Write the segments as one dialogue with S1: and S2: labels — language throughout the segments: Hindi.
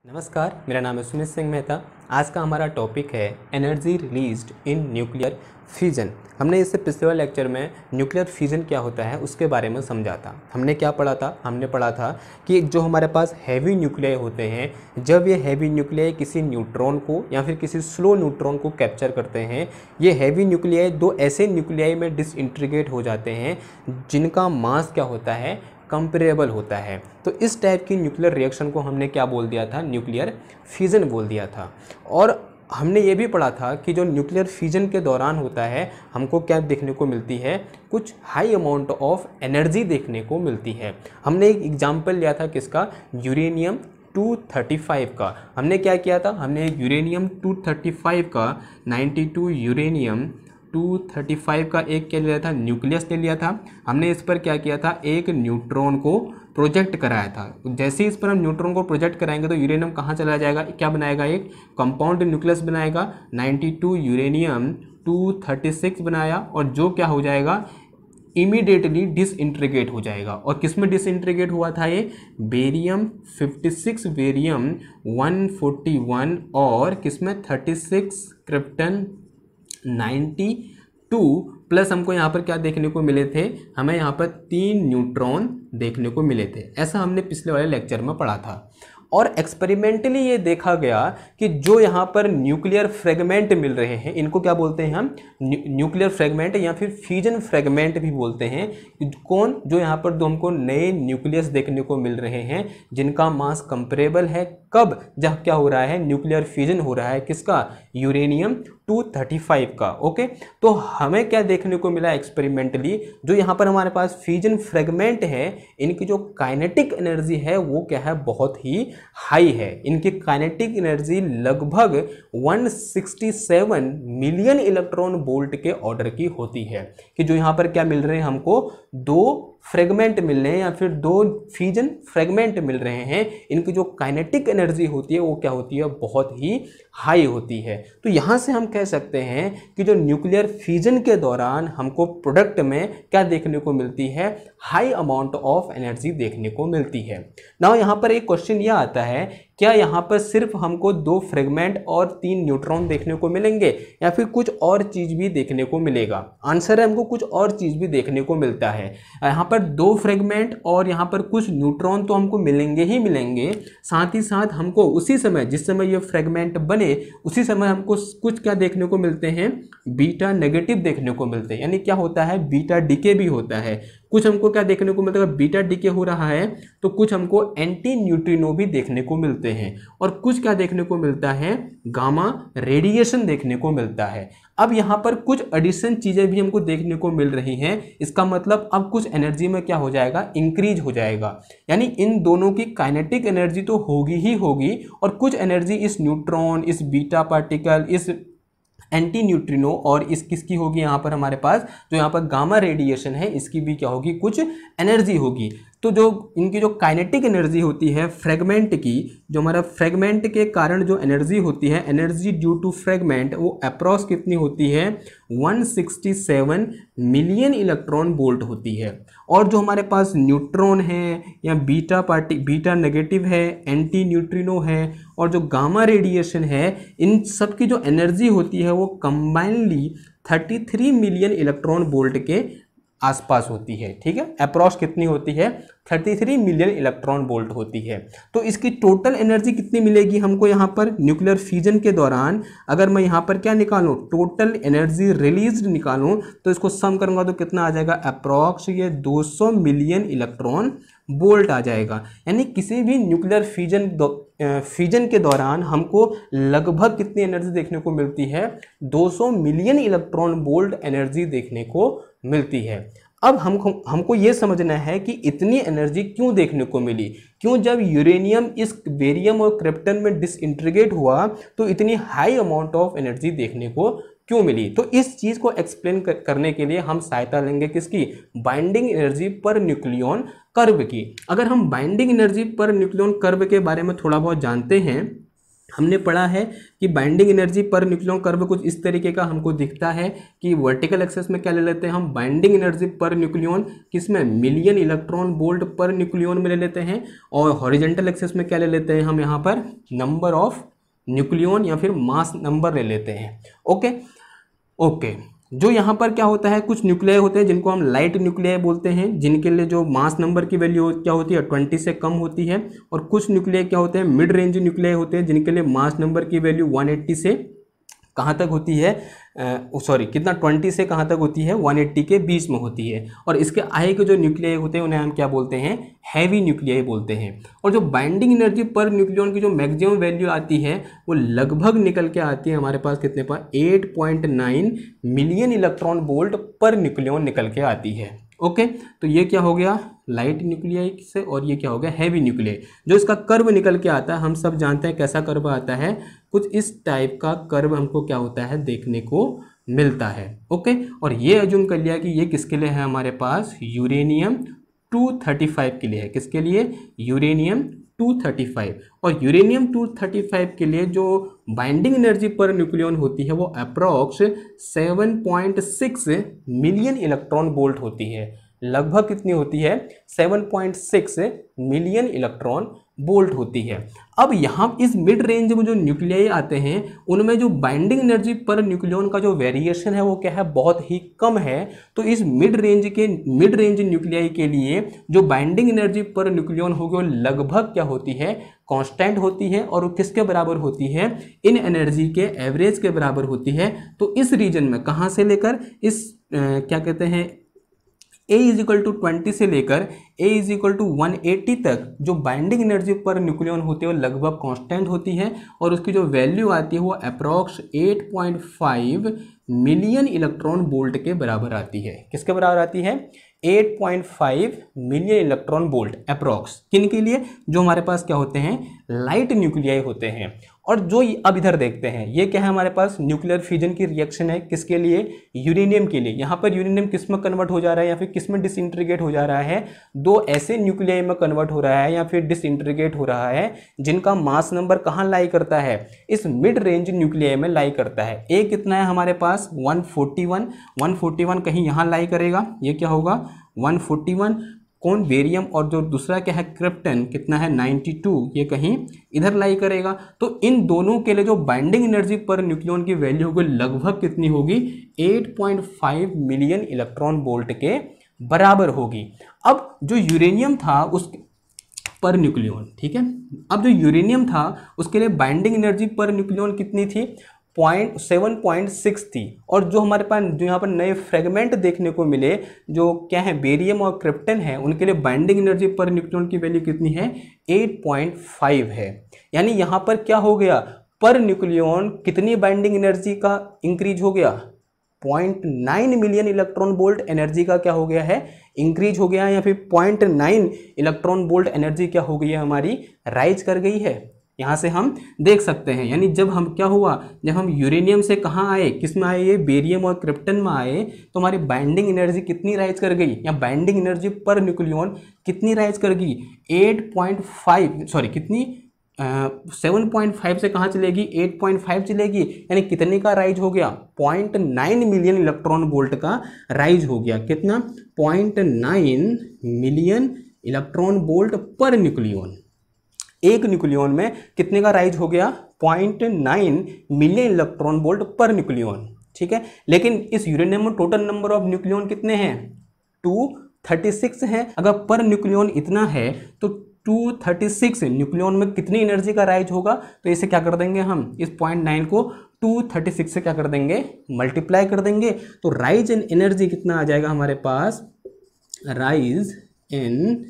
S1: नमस्कार, मेरा नाम है सुमित सिंह मेहता। आज का हमारा टॉपिक है energy released in nuclear fusion. हमने इससे पिछले वाले लेक्चर में न्यूक्लियर फ्यूजन क्या होता है उसके बारे में समझा था। हमने क्या पढ़ा था? हमने पढ़ा था कि जो हमारे पास हैवी न्यूक्लियाई होते हैं, जब ये हैवी न्यूक्लियाई किसी न्यूट्रॉन को या फिर किसी स्लो न्यूट्रॉन को कैप्चर करते हैं, ये हैवी न्यूक्लियाई दो ऐसे न्यूक्लियाई में डिसइंटीग्रेट हो जाते हैं जिनका मास क्या होता है, कंपेरेबल होता है। तो इस टाइप की न्यूक्लियर रिएक्शन को हमने क्या बोल दिया था? न्यूक्लियर फ्यूजन बोल दिया था। और हमने ये भी पढ़ा था कि जो न्यूक्लियर फ्यूजन के दौरान होता है, हमको क्या देखने को मिलती है? कुछ हाई अमाउंट ऑफ एनर्जी देखने को मिलती है। हमने एक एग्जाम्पल लिया था किसका? यूरेनियम 235 का। हमने क्या किया था? हमने यूरेनियम 235 का 92 यूरेनियम 235 का एक क्या लिया था? न्यूक्लियस ले लिया था। हमने इस पर क्या किया था? एक न्यूट्रॉन को प्रोजेक्ट कराया था। जैसे ही इस पर हम न्यूट्रॉन को प्रोजेक्ट कराएंगे तो यूरेनियम कहाँ चला जाएगा? क्या बनाएगा? एक कंपाउंड न्यूक्लियस बनाएगा। 92 यूरेनियम 236 बनाया और जो क्या हो जाएगा? इमीडिएटली डिसइंटीग्रेट हो जाएगा। और किस में डिसइंटीग्रेट हुआ था? ये बेरियम 56, बेरियम 141 और किसमें 36 क्रिप्टन 92 प्लस हमको यहाँ पर क्या देखने को मिले थे? हमें यहाँ पर 3 न्यूट्रॉन देखने को मिले थे। ऐसा हमने पिछले वाले लेक्चर में पढ़ा था। और एक्सपेरिमेंटली ये देखा गया कि जो यहाँ पर न्यूक्लियर फ्रेगमेंट मिल रहे हैं, इनको क्या बोलते हैं हम? न्यूक्लियर फ्रेगमेंट या फिर फ्यूजन फ्रेगमेंट भी बोलते हैं। कौन? जो यहाँ पर दो हमको नए न्यूक्लियस देखने को मिल रहे हैं जिनका मास कंपेरेबल है। कब? जब क्या हो रहा है? न्यूक्लियर फ्यूजन हो रहा है। किसका? यूरेनियम 235 का। ओके, तो हमें क्या देखने को मिला एक्सपेरिमेंटली? जो यहाँ पर हमारे पास फ्यूजन फ्रेगमेंट है, इनकी जो काइनेटिक एनर्जी है वो क्या है? बहुत ही हाई है। इनकी काइनेटिक एनर्जी लगभग 167 मिलियन इलेक्ट्रॉन वोल्ट के ऑर्डर की होती है। कि जो यहाँ पर क्या मिल रहे हैं हमको? दो फ्रेगमेंट मिल रहे हैं या फिर दो फ्यूजन फ्रेगमेंट मिल रहे हैं। इनकी जो काइनेटिक एनर्जी होती है वो क्या होती है? बहुत ही हाई होती है। तो यहाँ से हम कह सकते हैं कि जो न्यूक्लियर फ्यूजन के दौरान हमको प्रोडक्ट में क्या देखने को मिलती है? हाई अमाउंट ऑफ एनर्जी देखने को मिलती है। नाउ यहाँ पर एक क्वेश्चन यह आता है, क्या यहाँ पर सिर्फ हमको 2 फ्रेगमेंट और 3 न्यूट्रॉन देखने को मिलेंगे या फिर कुछ और चीज़ भी देखने को मिलेगा? आंसर है हमको कुछ और चीज़ भी देखने को मिलता है। यहाँ पर 2 फ्रेगमेंट और यहाँ पर कुछ न्यूट्रॉन तो हमको मिलेंगे ही मिलेंगे, साथ ही साथ हमको उसी समय, जिस समय ये फ्रेगमेंट बने, उसी समय हमको कुछ क्या देखने को मिलते हैं? बीटा नेगेटिव देखने को मिलते हैं। यानी क्या होता है? बीटा डीके भी होता है। कुछ हमको क्या देखने को मिलता है? बीटा डीके हो रहा है तो कुछ हमको एंटी न्यूट्रिनो भी देखने को मिलते हैं और कुछ क्या देखने को मिलता है? गामा रेडिएशन देखने को मिलता है। अब यहाँ पर कुछ एडिशन चीजें भी हमको देखने को मिल रही हैं। इसका मतलब अब कुछ एनर्जी में क्या हो जाएगा? इंक्रीज हो जाएगा। यानी इन दोनों की काइनेटिक एनर्जी तो होगी ही होगी और कुछ एनर्जी इस न्यूट्रॉन, इस बीटा पार्टिकल, इस एंटी न्यूट्रिनो और इस किसकी होगी? यहाँ पर हमारे पास जो यहाँ पर गामा रेडिएशन है, इसकी भी क्या होगी? कुछ एनर्जी होगी। तो जो इनकी जो काइनेटिक एनर्जी होती है फ्रेगमेंट की, जो हमारा फ्रेगमेंट के कारण जो एनर्जी होती है, एनर्जी ड्यू टू फ्रेगमेंट, वो अप्रॉक्स कितनी होती है? 167 मिलियन इलेक्ट्रॉन वोल्ट होती है। और जो हमारे पास न्यूट्रॉन है या बीटा नेगेटिव है, एंटी न्यूट्रिनो है और जो गामा रेडिएशन है, इन सब की जो एनर्जी होती है वो कंबाइनली 33 मिलियन इलेक्ट्रॉन वोल्ट के आसपास होती है। ठीक है, अप्रॉक्स कितनी होती है? 33 मिलियन इलेक्ट्रॉन वोल्ट होती है। तो इसकी टोटल एनर्जी कितनी मिलेगी हमको यहाँ पर न्यूक्लियर फ्यूजन के दौरान? अगर मैं यहाँ पर क्या निकालूँ? टोटल एनर्जी रिलीज्ड निकालूँ तो इसको सम करूँगा तो कितना आ जाएगा? अप्रॉक्स ये 200 मिलियन इलेक्ट्रॉन वोल्ट आ जाएगा। यानी किसी भी न्यूक्लियर फ्यूजन के दौरान हमको लगभग कितनी एनर्जी देखने को मिलती है? 200 मिलियन इलेक्ट्रॉन वोल्ट एनर्जी देखने को मिलती है। अब हमको ये समझना है कि इतनी एनर्जी क्यों देखने को मिली? क्यों जब यूरेनियम इस बेरियम और क्रिप्टन में डिसइंटीग्रेट हुआ तो इतनी हाई अमाउंट ऑफ एनर्जी देखने को क्यों मिली? तो इस चीज़ को एक्सप्लेन करने के लिए हम सहायता लेंगे किसकी? Binding energy per nucleon curve की। अगर हम binding energy per nucleon curve के बारे में थोड़ा बहुत जानते हैं हमने पढ़ा है कि binding energy per nucleon curve कुछ इस तरीके का हमको दिखता है कि वर्टिकल एक्सेस में क्या ले लेते हैं हम, बाइंडिंग एनर्जी पर न्यूक्लियन किसमें, million electron volt per nucleon में ले लेते हैं, और हॉरिजॉन्टल एक्सेस में क्या ले लेते हैं हम यहाँ पर, नंबर ऑफ न्यूक्लियन या फिर मास नंबर ले लेते हैं। ओके। जो यहाँ पर क्या होता है, कुछ न्यूक्लियाई होते हैं जिनको हम लाइट न्यूक्लियाई बोलते हैं, जिनके लिए जो मास नंबर की वैल्यू क्या होती है 20 से कम होती है, और कुछ न्यूक्लियाई क्या होते हैं, मिड रेंज न्यूक्लियाई होते हैं, जिनके लिए मास नंबर की वैल्यू 180 से कहाँ तक होती है, कितना 20 से कहाँ तक होती है, 180 के बीच में होती है। और इसके आगे के जो न्यूक्लियाई होते हैं उन्हें हम क्या बोलते हैं, हैवी न्यूक्लियाई बोलते हैं। और जो बाइंडिंग एनर्जी पर न्यूक्लियन की जो मैक्सिमम वैल्यू आती है वो लगभग निकल के आती है हमारे पास कितने पर, 8.9 million electron volt per nucleon निकल के आती है। ओके, तो ये क्या हो गया लाइट न्यूक्लियाई से, और ये क्या हो गया हैवी न्यूक्लियाई। जो इसका कर्व निकल के आता है हम सब जानते हैं कैसा कर्व आता है, कुछ इस टाइप का कर्व हमको क्या होता है देखने को मिलता है। ओके, और ये अज्यूम कर लिया कि ये किसके लिए है हमारे पास, यूरेनियम 235 के लिए है। किसके लिए, यूरेनियम 235। और यूरेनियम 235 के लिए जो बाइंडिंग एनर्जी पर न्यूक्लियन होती है वो अप्रॉक्स 7.6 मिलियन इलेक्ट्रॉन वोल्ट होती है। लगभग कितनी होती है, 7.6 मिलियन इलेक्ट्रॉन वोल्ट होती है। अब यहाँ इस मिड रेंज में जो न्यूक्लियाई आते हैं उनमें जो बाइंडिंग एनर्जी पर न्यूक्लियन का जो वेरिएशन है वो क्या है, बहुत ही कम है। तो इस मिड रेंज न्यूक्लियाई के लिए जो बाइंडिंग एनर्जी पर न्यूक्लियन होगी वो लगभग क्या होती है, कांस्टेंट होती है, और किसके बराबर होती है, इन एनर्जी के एवरेज के बराबर होती है। तो इस रीजन में कहाँ से लेकर इस क्या कहते हैं A इजिकल टू 20 से लेकर A इजिकल टू 180 तक जो बाइंडिंग एनर्जी पर न्यूक्लियन होती है वो लगभग कांस्टेंट होती है, और उसकी जो वैल्यू आती है वो अप्रॉक्स 8.5 मिलियन इलेक्ट्रॉन वोल्ट के बराबर आती है। किसके बराबर आती है, 8.5 मिलियन इलेक्ट्रॉन वोल्ट अप्रॉक्स। किन के लिए, जो हमारे पास क्या होते हैं, लाइट न्यूक्लियाई होते हैं। और जो अब इधर देखते हैं ये क्या है, हमारे पास न्यूक्लियर फ्यूजन की रिएक्शन है। किसके लिए, यूरेनियम के लिए। यहाँ पर यूरेनियम किस में कन्वर्ट हो जा रहा है या फिर किस में डिसइंटीग्रेट हो जा रहा है, दो ऐसे न्यूक्लियाई में कन्वर्ट हो रहा है या फिर डिसइंटीग्रेट हो रहा है जिनका मास नंबर कहाँ लाई करता है, इस मिड रेंज न्यूक्लियाई में लाई करता है। ए कितना है हमारे पास 141 कहीं यहाँ लाई करेगा, ये क्या होगा 141, कौन बेरियम, और जो दूसरा क्या है क्रिप्टन कितना है 92, ये कहीं इधर लाई करेगा। तो इन दोनों के लिए जो बाइंडिंग एनर्जी पर न्यूक्लियन की वैल्यू होगी लगभग कितनी होगी, 8.5 मिलियन इलेक्ट्रॉन वोल्ट के बराबर होगी। अब जो यूरेनियम था उस पर न्यूक्लियन, ठीक है, अब जो यूरेनियम था उसके लिए बाइंडिंग एनर्जी पर न्यूक्लियन कितनी थी, 7.6 थी। और जो हमारे पास जो यहाँ पर नए फ्रेगमेंट देखने को मिले जो क्या है बेरियम और क्रिप्टन है, उनके लिए बाइंडिंग एनर्जी पर न्यूक्लियन की वैल्यू कितनी है, 8.5 है। यानी यहाँ पर क्या हो गया, पर न्यूक्लियन कितनी बाइंडिंग एनर्जी का इंक्रीज हो गया, 0.9 मिलियन इलेक्ट्रॉन वोल्ट एनर्जी का क्या हो गया है, इंक्रीज हो गया है, या फिर 0.9 इलेक्ट्रॉन वोल्ट एनर्जी क्या हो गई है हमारी, राइज कर गई है। यहाँ से हम देख सकते हैं। यानी जब हम क्या हुआ, जब हम यूरेनियम से कहाँ आए, किस में आए, ये बेरियम और क्रिप्टन में आए, तो हमारी बाइंडिंग एनर्जी कितनी राइज कर गई, या बाइंडिंग एनर्जी पर न्यूक्लियन कितनी राइज कर गई, 7.5 से कहाँ चलेगी, 8.5 चलेगी। यानी कितने का राइज हो गया, 0.9 मिलियन इलेक्ट्रॉन वोल्ट का राइज हो गया। कितना, 0.9 million electron volt per nucleon. एक न्यूक्लियन में कितने का राइज हो गया, 0.9 million electron volt per nucleon, ठीक है। लेकिन इस यूरेनियम में टोटल नंबर ऑफ न्यूक्लियन कितने हैं, 236 हैं। अगर पर न्यूक्लियन इतना है तो 236 न्यूक्लियन में कितनी एनर्जी का राइज होगा, तो इसे क्या कर देंगे हम, इस 0.9 को 236 से क्या कर देंगे, मल्टीप्लाई कर देंगे। तो राइज इन एनर्जी कितना आ जाएगा हमारे पास, राइज इन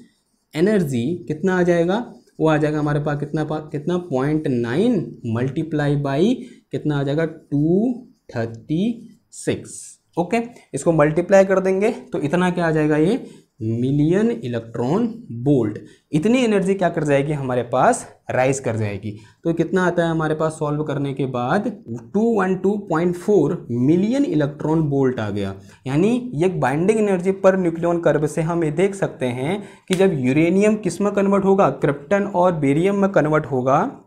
S1: एनर्जी कितना आ जाएगा, वो आ जाएगा हमारे पास कितना 0.9 मल्टीप्लाई बाई कितना आ जाएगा 236। ओके, इसको मल्टीप्लाई कर देंगे तो इतना क्या आ जाएगा, ये मिलियन इलेक्ट्रॉन वोल्ट। इतनी एनर्जी क्या कर जाएगी हमारे पास, राइज कर जाएगी। तो कितना आता है हमारे पास सॉल्व करने के बाद 212.4 मिलियन इलेक्ट्रॉन वोल्ट आ गया। यानी ये binding energy per nucleon curve से हम ये देख सकते हैं कि जब यूरेनियम किस में कन्वर्ट होगा, क्रिप्टन और बेरियम में कन्वर्ट होगा,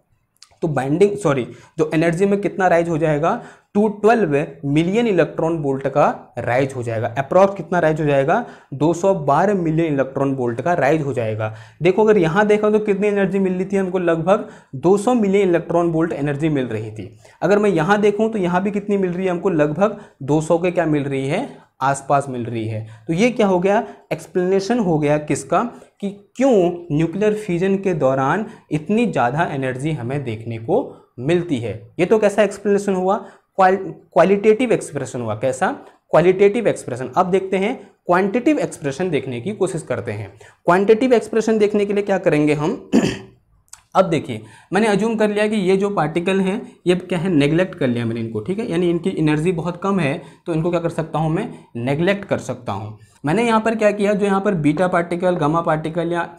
S1: तो बाइंडिंग जो एनर्जी में कितना राइज हो जाएगा, 212 मिलियन इलेक्ट्रॉन वोल्ट का राइज हो जाएगा। अप्रॉक्स कितना राइज हो जाएगा, 212 मिलियन इलेक्ट्रॉन वोल्ट का राइज हो जाएगा। देखो अगर यहाँ देखा तो कितनी एनर्जी मिल रही थी हमको, लगभग 200 मिलियन इलेक्ट्रॉन वोल्ट एनर्जी मिल रही थी। अगर मैं यहाँ देखूँ तो यहाँ भी कितनी मिल रही है हमको, लगभग 200 के क्या मिल रही है, आसपास मिल रही है। तो ये क्या हो गया, एक्सप्लेनेशन हो गया किसका, कि क्यों न्यूक्लियर फ्यूजन के दौरान इतनी ज़्यादा एनर्जी हमें देखने को मिलती है। ये तो कैसा एक्सप्लेनेशन हुआ, क्वालिटेटिव एक्सप्रेशन हुआ। कैसा, क्वालिटेटिव एक्सप्रेशन। अब देखते हैं क्वांटिटेटिव एक्सप्रेशन देखने की कोशिश करते हैं। क्वांटिटेटिव एक्सप्रेशन देखने के लिए क्या करेंगे हम अब देखिए, मैंने अज्यूम कर लिया कि ये जो पार्टिकल हैं ये क्या है, नेग्लेक्ट कर लिया मैंने इनको, ठीक है, यानी इनकी एनर्जी बहुत कम है, तो इनको क्या कर सकता हूँ मैं, नेग्लेक्ट कर सकता हूँ। मैंने यहाँ पर क्या किया, जो यहाँ पर बीटा पार्टिकल, गामा पार्टिकल या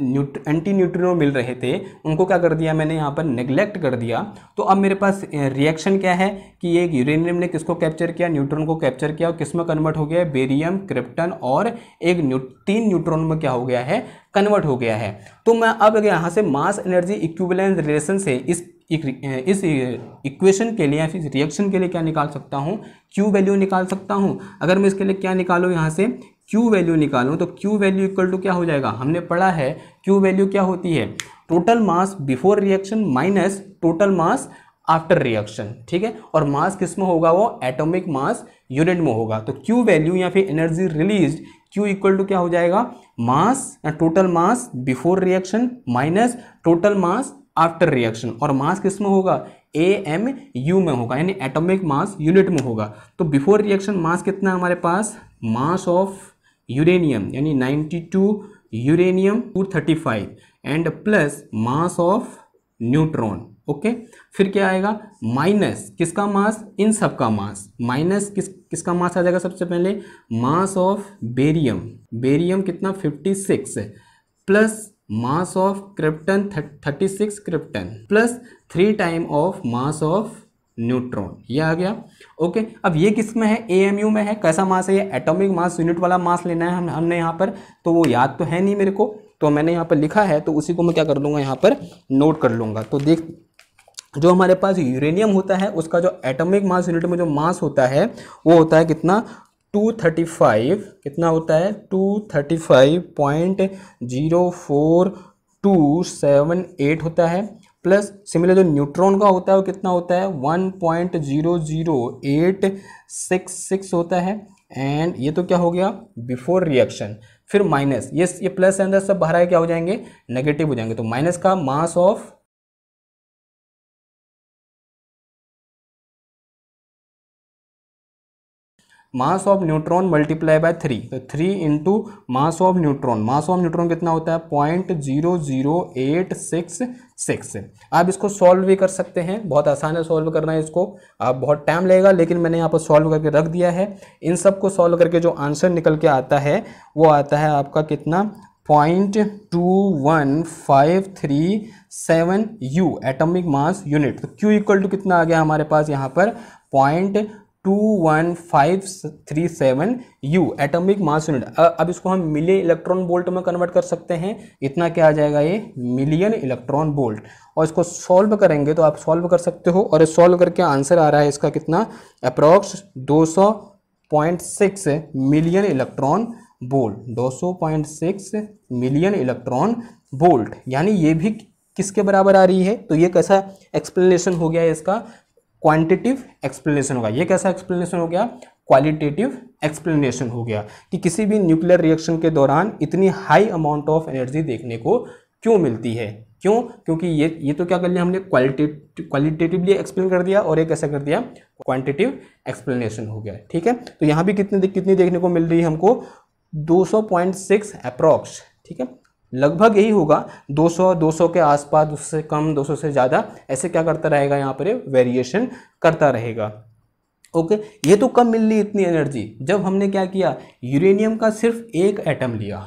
S1: एंटी न्यूट्रिनो मिल रहे थे, उनको क्या कर दिया मैंने यहाँ पर नेग्लेक्ट कर दिया। तो अब मेरे पास रिएक्शन क्या है कि एक यूरेनियम ने किसको कैप्चर किया, न्यूट्रॉन को कैप्चर किया, और किस में कन्वर्ट हो गया है, बेरियम, क्रिप्टन और एक 3 न्यूट्रॉन में क्या हो गया है, कन्वर्ट हो गया है। तो मैं अब यहाँ से मास एनर्जी इक्विवेलेंस रिलेशन से इस इक्वेशन के लिए या फिर रिएक्शन के लिए क्या निकाल सकता हूँ, क्यू वैल्यू निकाल सकता हूँ। अगर मैं इसके लिए क्या निकालूँ, यहाँ से क्यू वैल्यू निकालूँ, तो क्यू वैल्यू इक्वल टू क्या हो जाएगा, हमने पढ़ा है क्यू वैल्यू क्या होती है, total mass before reaction minus total mass after reaction, ठीक है। और मास किस में होगा, वो एटॉमिक मास यूनिट में होगा। तो क्यू वैल्यू या फिर energy released, Q equal to क्या हो जाएगा, मास या total mass before reaction minus total mass after reaction, और मास किस में होगा, AMU में होगा, यानी एटॉमिक मास यूनिट में होगा। तो बिफोर रिएक्शन मास कितना है हमारे पास, मास ऑफ यूरेनियम यानी 92 uranium 235 and plus mass of neutron, okay. फिर क्या आएगा, माइनस किसका मास, इन सब का मास, माइनस किसका मास आ जाएगा, सबसे पहले मास ऑफ बेरियम, बेरियम कितना 56 plus mass of krypton 36 krypton plus 3 time of mass of neutron, ये आ गया, ओके। अब ये किस में है, AMU में है। कैसा मास है ये, एटॉमिक मास यूनिट वाला मास लेना है हमने यहाँ पर, तो वो याद तो है नहीं मेरे को, तो मैंने यहाँ पर लिखा है, तो उसी को मैं क्या कर लूँगा, यहाँ पर नोट कर लूँगा। तो देख, जो हमारे पास यूरेनियम होता है उसका जो एटॉमिक मास यूनिट में जो मास होता है वो होता है कितना, 235, कितना होता है, 235.04278 होता है, प्लस सिमिलर जो न्यूट्रॉन का होता है वो कितना होता है, 1.00866 होता है। एंड ये तो क्या हो गया, बिफोर रिएक्शन। फिर माइनस, ये प्लस अंदर सब बाहर आए क्या हो जाएंगे, नेगेटिव हो जाएंगे। तो माइनस का mass of mass of neutron multiply by 3, तो 3 into mass of neutron, mass of neutron कितना होता है 0.00866। आप इसको सॉल्व भी कर सकते हैं, बहुत आसान है सॉल्व करना है इसको, आप बहुत टाइम लगेगा, लेकिन मैंने यहाँ पर सॉल्व करके रख दिया है। इन सब को सॉल्व करके जो आंसर निकल के आता है वो आता है आपका कितना, 0.21537 U एटॉमिक मास यूनिट। तो Q इक्वल टू कितना आ गया हमारे पास यहाँ पर 0.21537 U एटॉमिक मास यूनिट। अब इसको हम मिलियन इलेक्ट्रॉन वोल्ट में कन्वर्ट कर सकते हैं, इतना क्या आ जाएगा ये, मिलियन इलेक्ट्रॉन वोल्ट। और इसको सॉल्व करेंगे तो आप सॉल्व कर सकते हो, और सॉल्व करके आंसर आ रहा है इसका कितना, approx 200.6 million electron volt, 200.6 million electron volt, यानी ये भी किसके बराबर आ रही है। तो ये कैसा एक्सप्लेनेशन हो गया इसका, क्वांटिटेटिव एक्सप्लेनेशन होगा। ये कैसा एक्सप्लेनेशन हो गया, क्वालिटेटिव एक्सप्लेनेशन हो गया, कि किसी भी न्यूक्लियर रिएक्शन के दौरान इतनी हाई अमाउंट ऑफ एनर्जी देखने को क्यों मिलती है। क्यों, क्योंकि ये तो क्या कर लिया हमने, क्वालिटेटिवली एक्सप्लेन कर दिया, और ये कैसा कर दिया, क्वांटिटेटिव एक्सप्लेनेशन हो गया, ठीक है। तो यहाँ भी कितनी देखने को मिल रही है हमको, 200.6 अप्रॉक्स, ठीक है, लगभग यही होगा, 200 के आसपास, उससे कम, 200 से ज़्यादा, ऐसे क्या करता रहेगा यहाँ पर वेरिएशन करता रहेगा, ओके। ये तो कब मिल रही इतनी एनर्जी, जब हमने क्या किया, यूरेनियम का सिर्फ एक एटम लिया।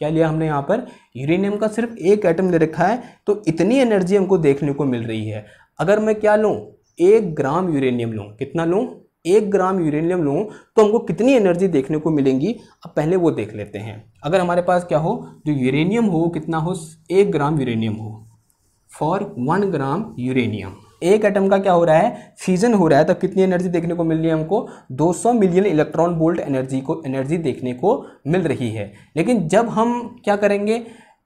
S1: क्या लिया हमने यहाँ पर, यूरेनियम का सिर्फ एक एटम ले रखा है, तो इतनी एनर्जी हमको देखने को मिल रही है। अगर मैं क्या लूँ, 1 ग्राम यूरेनियम लूँ, कितना लूँ, 1 ग्राम यूरेनियम लूँ, तो हमको कितनी एनर्जी देखने को मिलेंगी, अब पहले वो देख लेते हैं। अगर हमारे पास क्या हो, जो यूरेनियम हो कितना हो, 1 ग्राम यूरेनियम हो, फॉर 1 ग्राम यूरेनियम, एक एटम का क्या हो रहा है, फ्यूजन हो रहा है, तो कितनी एनर्जी देखने को मिल रही है हमको, 200 मिलियन इलेक्ट्रॉन वोल्ट एनर्जी देखने को मिल रही है। लेकिन जब हम क्या करेंगे,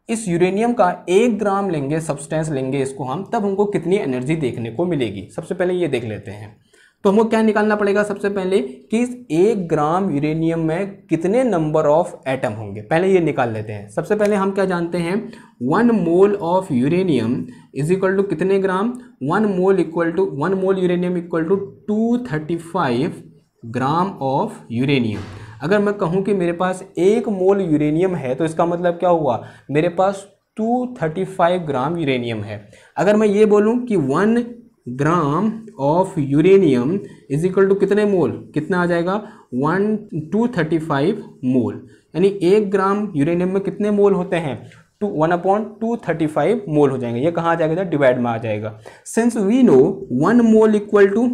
S1: इस यूरेनियम का 1 ग्राम लेंगे, सब्सटेंस लेंगे इसको हम, तब हमको कितनी एनर्जी देखने को मिलेगी। सबसे पहले ये देख लेते हैं। तो हमको क्या निकालना पड़ेगा सबसे पहले कि इस 1 ग्राम यूरेनियम में कितने नंबर ऑफ एटम होंगे, पहले ये निकाल लेते हैं। सबसे पहले हम क्या जानते हैं, 1 mole of uranium is equal to कितने gram, 1 mole uranium equal to 235 gram of uranium. अगर मैं कहूँ कि मेरे पास 1 मोल यूरेनियम है तो इसका मतलब क्या हुआ, मेरे पास 235 ग्राम यूरेनियम है। अगर मैं ये बोलूँ कि 1 gram of uranium is equal to कितने मोल, कितना आ जाएगा, 235 मोल, यानी 1 ग्राम यूरेनियम में कितने मोल होते हैं, 1/235 मोल हो जाएंगे। ये कहाँ आ जाएगा, डिवाइड में आ जाएगा। Since we know 1 mole equal to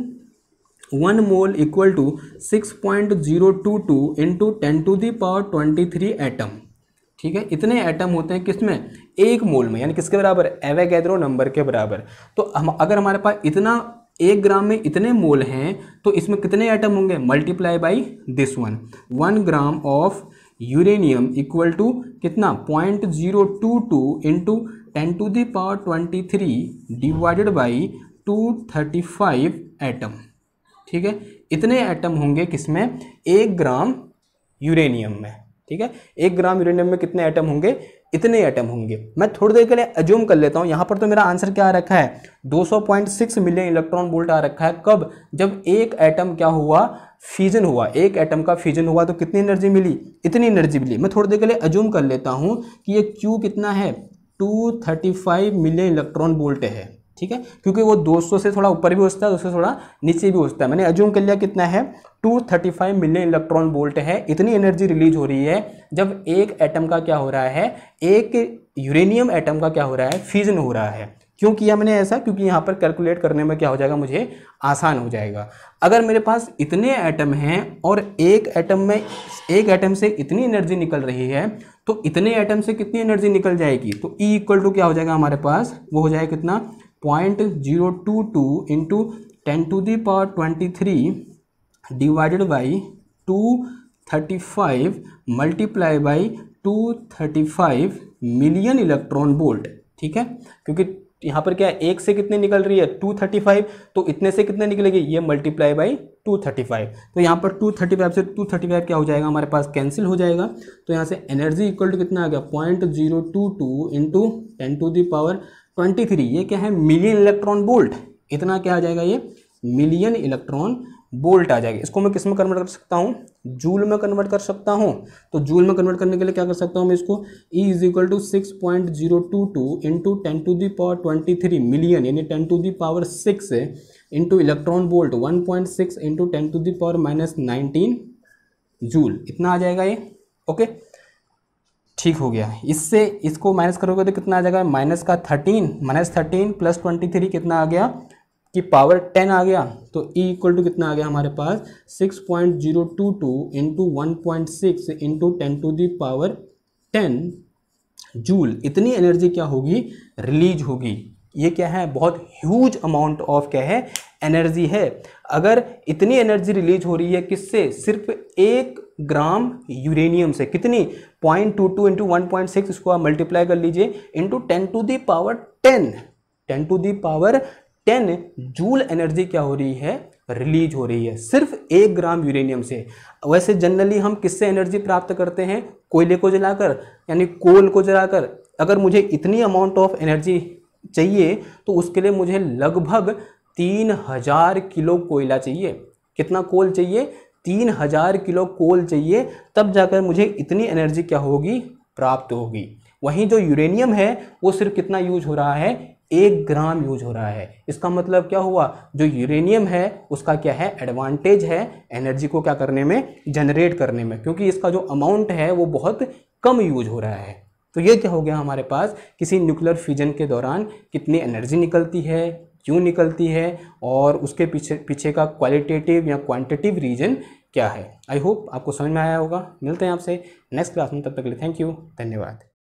S1: 6.022 into 10⁻23 atom. ठीक है, इतने एटम होते हैं किसमें, 1 मोल में, यानी किसके बराबर, एवोगैड्रो नंबर के बराबर। तो हम अगर हमारे पास इतना 1 ग्राम में इतने मोल हैं तो इसमें कितने एटम होंगे, multiply by this one. 1 gram of uranium equal to कितना, 0.022 इंटू 10⁻23 डिवाइडेड बाई 235 एटम। ठीक है, इतने एटम होंगे किसमें, 1 ग्राम यूरेनियम में। ठीक है, 1 ग्राम यूरेनियम में कितने एटम होंगे, इतने एटम होंगे। मैं थोड़ी देर के लिए अज्यूम कर लेता हूं, यहां पर तो मेरा आंसर क्या आ रखा है, 200.6 मिलियन इलेक्ट्रॉन वोल्ट आ रखा है। कब, जब एक एटम क्या हुआ, फ्यूजन हुआ, एक एटम का फ्यूजन हुआ तो कितनी एनर्जी मिली, इतनी एनर्जी मिली। मैं थोड़ी देर के लिए अज्यूम कर लेता हूं कि ये Q कितना है, 235 मिलियन इलेक्ट्रॉन वोल्ट है। ठीक है, क्योंकि वो 200 से थोड़ा ऊपर भी हो सकता है, 200 से थोड़ा नीचे भी हो सकता है। मैंने अज्यूम कर लिया कितना है, 235 मिलियन इलेक्ट्रॉन वोल्ट है। इतनी एनर्जी रिलीज हो रही है जब एक एटम का क्या हो रहा है, एक यूरेनियम एटम का क्या हो रहा है, फ्यूजन हो रहा है। क्यों किया मैंने ऐसा, क्योंकि यहाँ पर कैलकुलेट करने में क्या हो जाएगा, मुझे आसान हो जाएगा। अगर मेरे पास इतने एटम हैं और एक एटम से इतनी एनर्जी निकल रही है तो इतने एटम से कितनी एनर्जी निकल जाएगी, तो E इक्वल टू क्या हो जाएगा हमारे पास, वो हो जाएगा कितना, 0.022 into 10⁻23 divided by 235 multiply by 235 million electron volt. ठीक है, क्योंकि यहाँ पर क्या है, एक से कितने निकल रही है, 235, तो इतने से कितने निकलेगी, ये मल्टीप्लाई बाई 235। तो यहाँ पर 235 से 235 क्या हो जाएगा हमारे पास, कैंसिल हो जाएगा। तो यहाँ से एनर्जी इक्वल टू कितना आ गया, 0.022 इंटू 10⁻23। ये क्या है, मिलियन इलेक्ट्रॉन वोल्ट। इतना क्या आ जाएगा, ये मिलियन इलेक्ट्रॉन वोल्ट आ जाएगा। इसको मैं किस में कन्वर्ट कर सकता हूँ, जूल में कन्वर्ट कर सकता हूँ। तो जूल में कन्वर्ट करने के लिए क्या कर सकता हूँ मैं इसको, E is equal to 6.022 into 10⁻23 million, यानी 10⁻6 into electron volt 1.6 into 10⁻⁻19 joule. इतना आ जाएगा ये। ओके, ठीक हो गया। इससे इसको माइनस करोगे तो कितना आ जाएगा, -13 प्लस 23 कितना आ गया कि पावर 10 आ गया। तो E इक्वल टू कितना आ गया हमारे पास, 6.022 इंटू 1.6 इंटू 10⁻10 जूल। इतनी एनर्जी क्या होगी, रिलीज होगी। ये क्या है, बहुत ह्यूज अमाउंट ऑफ क्या है, एनर्जी है। अगर इतनी एनर्जी रिलीज हो रही है किससे, सिर्फ 1 ग्राम यूरेनियम से, कितनी, 0.22 इंटू 1.6, इसको आप मल्टीप्लाई कर लीजिए, इंटू 10⁻10 जूल एनर्जी क्या हो रही है, रिलीज हो रही है, सिर्फ 1 ग्राम यूरेनियम से। वैसे जनरली हम किससे एनर्जी प्राप्त करते हैं, कोयले को जलाकर, यानी कोल को जलाकर। अगर मुझे इतनी अमाउंट ऑफ एनर्जी चाहिए तो उसके लिए मुझे लगभग 3000 किलो कोयला चाहिए। कितना कोल चाहिए, 3000 किलो कोल चाहिए, तब जाकर मुझे इतनी एनर्जी क्या होगी, प्राप्त होगी। वहीं जो यूरेनियम है वो सिर्फ कितना यूज हो रहा है, 1 ग्राम यूज हो रहा है। इसका मतलब क्या हुआ, जो यूरेनियम है उसका क्या है, एडवांटेज है एनर्जी को क्या करने में, जनरेट करने में, क्योंकि इसका जो अमाउंट है वो बहुत कम यूज हो रहा है। तो ये क्या हो गया हमारे पास, किसी न्यूक्लियर फ्यूजन के दौरान कितनी एनर्जी निकलती है, क्यों निकलती है, और उसके पीछे का क्वालिटेटिव या क्वांटिटेटिव रीजन क्या है। आई होप आपको समझ में आया होगा। मिलते हैं आपसे नेक्स्ट क्लास में, तब तक के लिए थैंक यू, धन्यवाद।